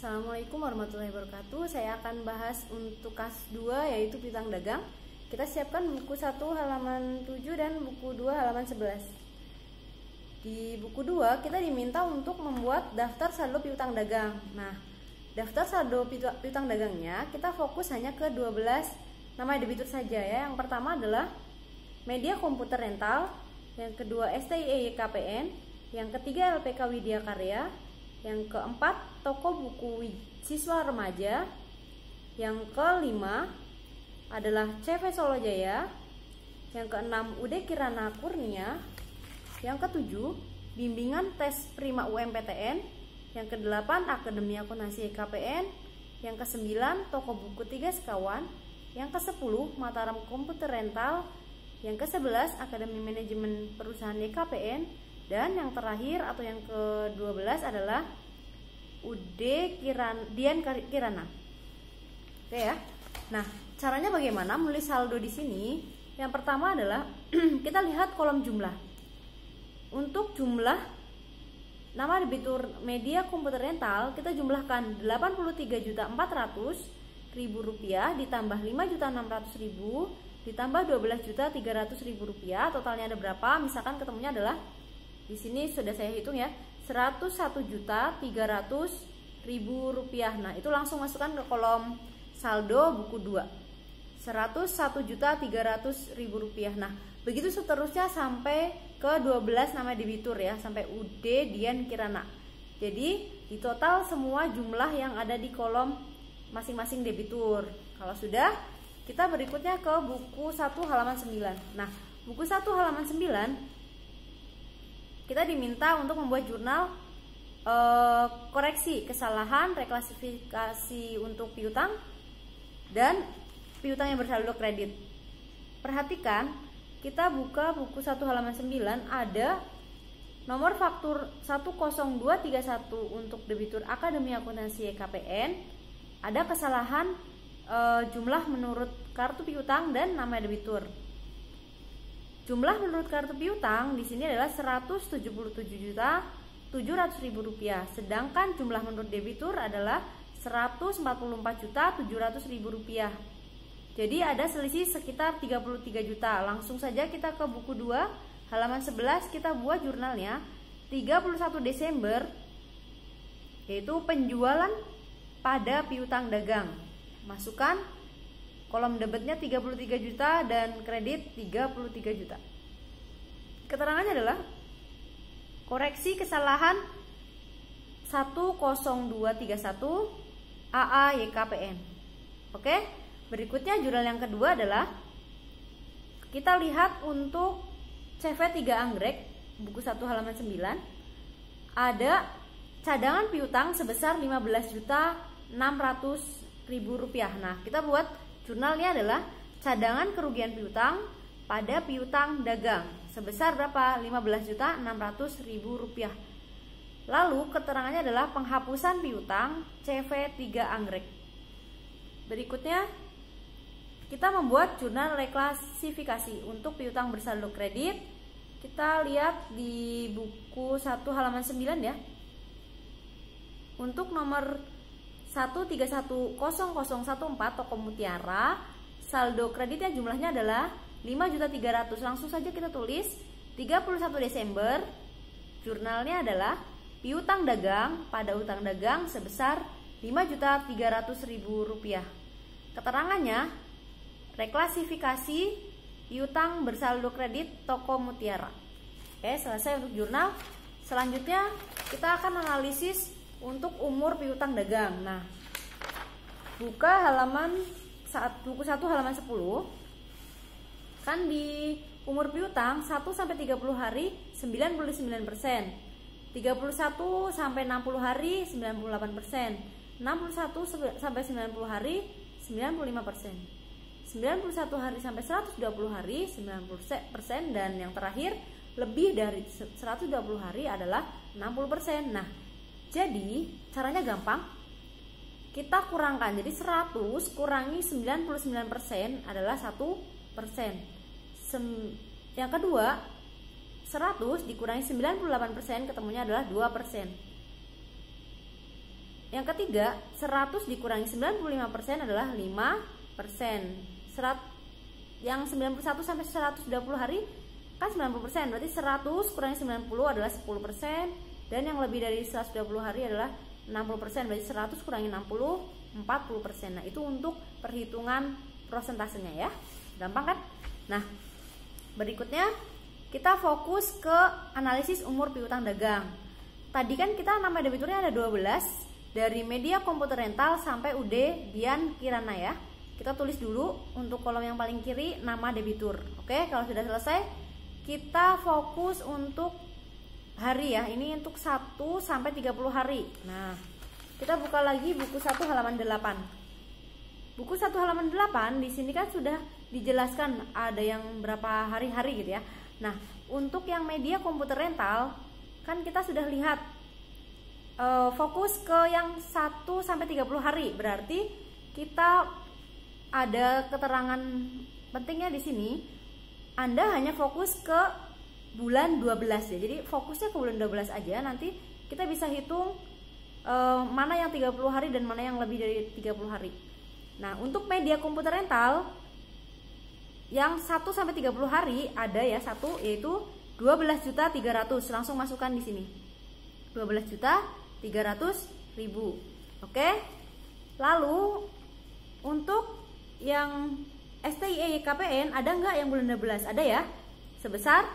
Assalamualaikum warahmatullahi wabarakatuh. Saya akan bahas untuk kasus 2 yaitu piutang dagang. Kita siapkan buku 1 halaman 7 dan buku 2 halaman 11. Di buku 2 kita diminta untuk membuat daftar saldo piutang dagang. Nah, daftar saldo piutang dagangnya kita fokus hanya ke 12 nama debitur saja ya. Yang pertama adalah Media Komputer Rental, yang kedua STIE KPN, yang ketiga LPK Widya Karya, yang keempat toko buku siswa remaja, yang kelima adalah CV Solo Jaya, yang keenam UD Kirana Kurnia, yang ketujuh bimbingan tes prima UMPTN, yang kedelapan Akademi Akuntansi KPN, yang kesembilan toko buku 3 Sekawan, yang kesepuluh Mataram Komputer Rental, yang ke-11 Akademi Manajemen Perusahaan YKPN, dan yang terakhir atau yang ke-12 adalah UD Dian Kirana. Oke ya. Nah, caranya bagaimana menulis saldo di sini? Yang pertama adalah kita lihat kolom jumlah. Untuk jumlah nama debitur Media Komputer Rental kita jumlahkan 83.400.000 rupiah ditambah 5.600.000 ditambah 12.300.000 rupiah. Totalnya ada berapa? Misalkan ketemunya adalah di sini sudah saya hitung ya, 101.300.000 rupiah. Nah, itu langsung masukkan ke kolom saldo buku 2. 101.300.000 rupiah. Nah, begitu seterusnya sampai ke 12 nama debitur ya, sampai UD Dian Kirana. Jadi, di total semua jumlah yang ada di kolom masing-masing debitur. Kalau sudah, kita berikutnya ke buku 1 halaman 9. Nah, buku 1 halaman 9 kita diminta untuk membuat jurnal koreksi kesalahan, reklasifikasi untuk piutang dan piutang yang bersaldo kredit. Perhatikan, kita buka buku 1 halaman 9, ada nomor faktur 10231 untuk debitur Akademi Akuntansi KPN, ada kesalahan jumlah menurut kartu piutang dan nama debitur. Jumlah menurut kartu piutang di sini adalah 177.700.000 rupiah, sedangkan jumlah menurut debitur adalah 144.700.000 rupiah. Jadi ada selisih sekitar 33 juta. Langsung saja kita ke buku 2 halaman 11, kita buat jurnalnya 31 Desember, yaitu penjualan pada piutang dagang. Masukkan kolom debitnya 33 juta dan kredit 33 juta. Keterangannya adalah koreksi kesalahan 10231 AA YKPN. Oke, berikutnya jurnal yang kedua adalah kita lihat untuk CV 3 Anggrek buku 1 halaman 9, ada cadangan piutang sebesar 15.600.000 rupiah. Nah, kita buat jurnalnya adalah cadangan kerugian piutang pada piutang dagang sebesar berapa? 15.600.000 rupiah. Lalu keterangannya adalah penghapusan piutang CV 3 Anggrek. Berikutnya kita membuat jurnal reklasifikasi untuk piutang bersaldo kredit. Kita lihat di buku 1 halaman 9 ya. Untuk nomor 1310014 toko Mutiara, saldo kreditnya jumlahnya adalah 5.300.000. Langsung saja kita tulis 31 Desember. Jurnalnya adalah piutang dagang pada utang dagang sebesar 5.300.000 rupiah. Keterangannya reklasifikasi piutang bersaldo kredit toko Mutiara. Oke, selesai untuk jurnal. Selanjutnya kita akan analisis untuk umur piutang dagang. Nah, buka buku 1 halaman 10. Kan di umur piutang 1 sampai 30 hari 99%, 31 sampai 60 hari 98%, 61 sampai 90 hari 95%, 91 hari sampai 120 hari 90%, dan yang terakhir lebih dari 120 hari adalah 60%. Nah, jadi caranya gampang. Kita kurangkan, jadi 100 kurangi 99% adalah 1%. Yang kedua, 100 dikurangi 98% ketemunya adalah 2%. yang ketiga, 100 dikurangi 95% adalah 5%. Yang 91 sampai 120 hari kan 90%, berarti 100 kurangi 90 adalah 10%, dan yang lebih dari 120 hari adalah 60%, berarti 100 kurangi 60 40%. Nah, itu untuk perhitungan prosentasenya ya. Gampang kan? Nah, berikutnya kita fokus ke analisis umur piutang dagang. Tadi kan kita nama debiturnya ada 12, dari media komputer rental sampai UD Dian Kirana ya. Kita tulis dulu untuk kolom yang paling kiri nama debitur. Oke, kalau sudah selesai kita fokus untuk hari ya. Ini untuk 1 sampai 30 hari. Nah, kita buka lagi buku 1 halaman 8. Buku 1 halaman 8 di sini kan sudah dijelaskan ada yang berapa hari-hari gitu ya. Nah, untuk yang media komputer rental kan kita sudah lihat fokus ke yang 1 sampai 30 hari. Berarti kita ada keterangan pentingnya di sini. Anda hanya fokus ke bulan 12 ya. Jadi fokusnya ke bulan 12 aja. Nanti kita bisa hitung mana yang 30 hari dan mana yang lebih dari 30 hari. Nah, untuk media komputer rental yang 1 sampai 30 hari ada ya, satu yaitu 12.300.000. Langsung masukkan di sini. 12.300.000. Oke. Lalu untuk yang STIE KPN ada nggak yang bulan 12? Ada ya. Sebesar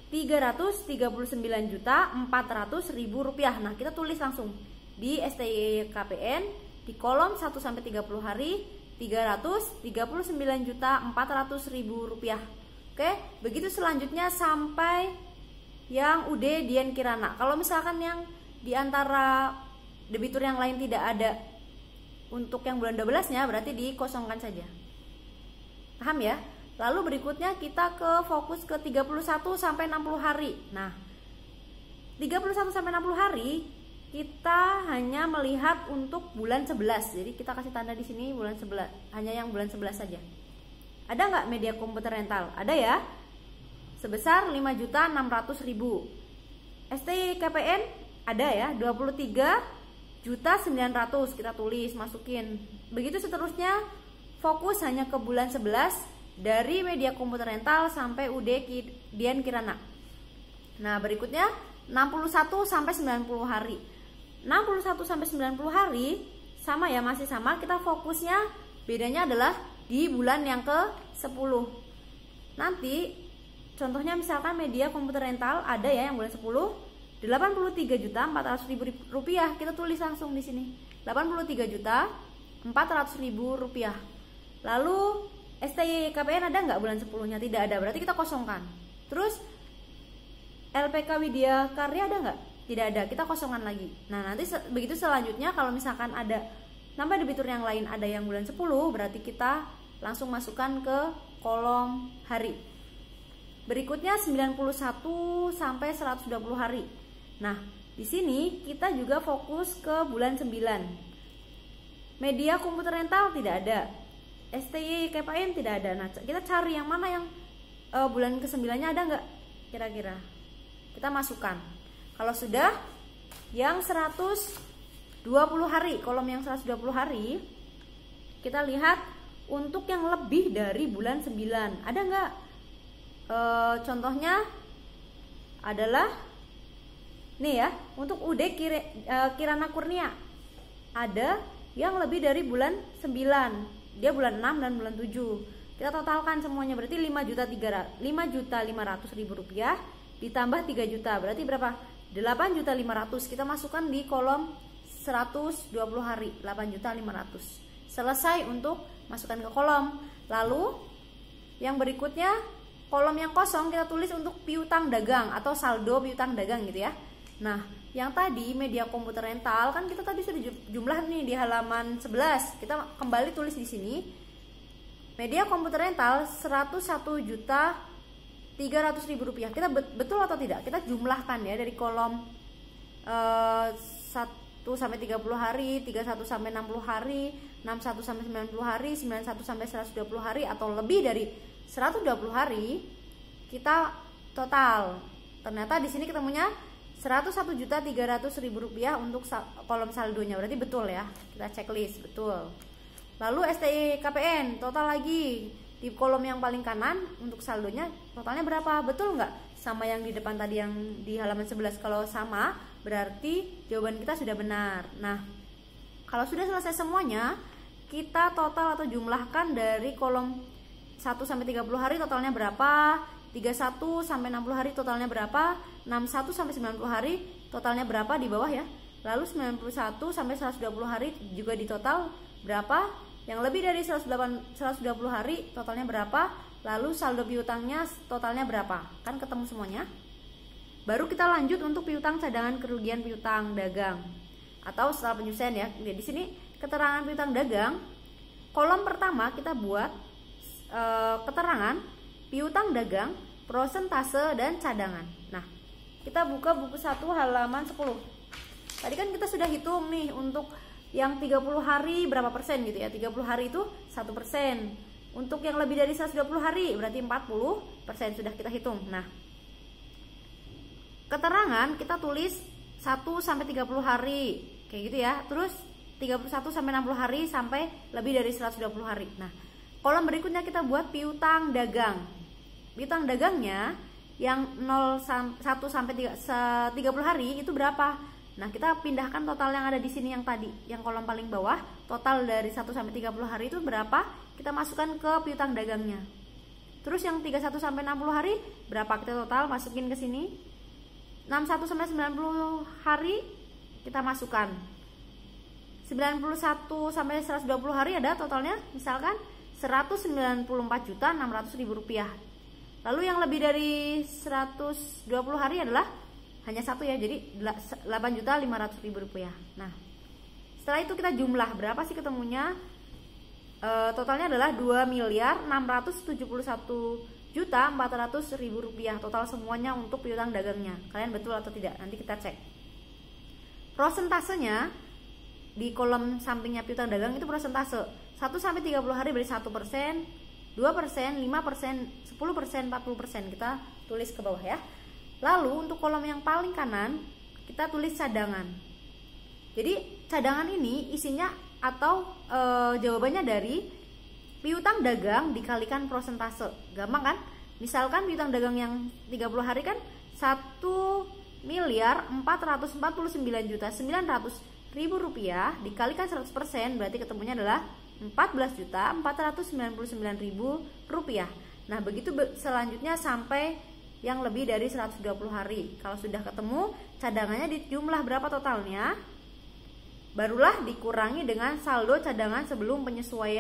339.400.000 rupiah. Nah, kita tulis langsung di STIE KPN di kolom 1 sampai 30 hari 339.400.000 rupiah. Oke, begitu selanjutnya sampai yang UD Dian Kirana. Kalau misalkan yang di antara debitur yang lain tidak ada untuk yang bulan 12-nya, berarti dikosongkan saja. Paham ya? Lalu berikutnya kita ke fokus ke 31 sampai 60 hari. Nah, 31 sampai 60 hari kita hanya melihat untuk bulan 11. Jadi kita kasih tanda di sini bulan 11, hanya yang bulan 11 saja. Ada nggak media komputer rental? Ada ya. Sebesar 5.600.000. STI KPN ada ya, 23.900.000. Kita tulis, masukin. Begitu seterusnya, fokus hanya ke bulan 11 dari media komputer rental sampai UD Dian Kirana. Nah, berikutnya 61 sampai 90 hari. 61 sampai 90 hari sama ya, masih sama. Kita fokusnya bedanya adalah di bulan yang ke-10. Nanti contohnya misalkan media komputer rental ada ya yang bulan 10 83.400.000 rupiah. Kita tulis langsung di sini 83.400.000 rupiah. Lalu STI KPN ada nggak bulan 10-nya? Tidak ada, berarti kita kosongkan. Terus LPK Widya Karya ada nggak? Tidak ada, kita kosongkan lagi. Nah, nanti begitu selanjutnya kalau misalkan ada nama debitur yang lain ada yang bulan 10, berarti kita langsung masukkan ke kolom hari. Berikutnya 91 sampai 120 hari. Nah, di sini kita juga fokus ke bulan 9. Media komputer rental tidak ada. STI KPN tidak ada. Nah, kita cari yang mana yang bulan ke-9-nya ada nggak kira-kira. Kita masukkan. Kalau sudah yang 120 hari, kolom yang 120 hari, kita lihat untuk yang lebih dari bulan 9 ada nggak? Contohnya adalah nih ya, untuk UD Kirana Kurnia ada yang lebih dari bulan 9. Dia bulan 6 dan bulan 7. Kita totalkan semuanya, berarti 5.500.000 rupiah ditambah 3 juta, berarti berapa? 8.500.000. Kita masukkan di kolom 120 hari, 8.500.000. Selesai untuk masukkan ke kolom. Lalu yang berikutnya kolom yang kosong kita tulis untuk piutang dagang atau saldo piutang dagang gitu ya. Nah, yang tadi media komputer rental kan kita tadi sudah jumlah nih di halaman 11. Kita kembali tulis di sini. Media komputer rental 101.300.000 rupiah. Kita betul atau tidak? Kita jumlahkan ya dari kolom 1 sampai 30 hari, 31 sampai 60 hari, 61 sampai 90 hari, 91 sampai 120 hari atau lebih dari 120 hari. Kita total. Ternyata di sini ketemunya 101.300.000 rupiah untuk kolom saldonya. Berarti betul ya, kita checklist betul. Lalu STI KPN total lagi di kolom yang paling kanan untuk saldonya totalnya berapa, betul nggak sama yang di depan tadi yang di halaman 11? Kalau sama berarti jawaban kita sudah benar. Nah, kalau sudah selesai semuanya, kita total atau jumlahkan dari kolom 1 sampai 30 hari totalnya berapa, 31 sampai 60 hari totalnya berapa, 61 sampai 90 hari totalnya berapa di bawah ya. Lalu 91 sampai 120 hari juga di total berapa, yang lebih dari 120 hari totalnya berapa, lalu saldo piutangnya totalnya berapa. Kan ketemu semuanya. Baru kita lanjut untuk piutang cadangan kerugian piutang dagang atau setelah penyelesaian ya. Di sini keterangan piutang dagang, kolom pertama kita buat keterangan piutang dagang, prosentase dan cadangan. Nah, kita buka buku 1 halaman 10. Tadi kan kita sudah hitung nih untuk yang 30 hari berapa persen gitu ya. 30 hari itu 1%. Untuk yang lebih dari 120 hari berarti 40% sudah kita hitung. Nah, keterangan kita tulis 1 sampai 30 hari kayak gitu ya. Terus 31 sampai 60 hari sampai lebih dari 120 hari. Nah, kolom berikutnya kita buat piutang dagang. Piutang dagangnya yang 1 sampai 30 hari itu berapa? Nah, kita pindahkan total yang ada di sini yang tadi, yang kolom paling bawah, total dari 1 sampai 30 hari itu berapa? Kita masukkan ke piutang dagangnya. Terus yang 31 sampai 60 hari berapa? Kita total masukin ke sini. 61 sampai 90 hari kita masukkan. 91 sampai 120 hari ada totalnya misalkan 194.600.000 rupiah. Lalu yang lebih dari 120 hari adalah hanya satu ya, jadi 8.500.000 rupiah. Nah, setelah itu kita jumlah berapa sih ketemunya? Totalnya adalah 2.671.400.000 rupiah. Total semuanya untuk piutang dagangnya. Kalian betul atau tidak? Nanti kita cek. Prosentasenya di kolom sampingnya piutang dagang itu prosentase 1 sampai 30 hari beri 1%, 2%, 5%, 10%, 40%. Kita tulis ke bawah ya. Lalu untuk kolom yang paling kanan kita tulis cadangan. Jadi cadangan ini isinya atau jawabannya dari piutang dagang dikalikan prosentase. Gampang kan? Misalkan piutang dagang yang 30 hari kan 1.449.900.000 rupiah dikalikan 100% berarti ketemunya adalah 14.499.000 rupiah. Nah, begitu selanjutnya sampai yang lebih dari 120 hari. Kalau sudah ketemu cadangannya di jumlah berapa totalnya, barulah dikurangi dengan saldo cadangan sebelum penyesuaian.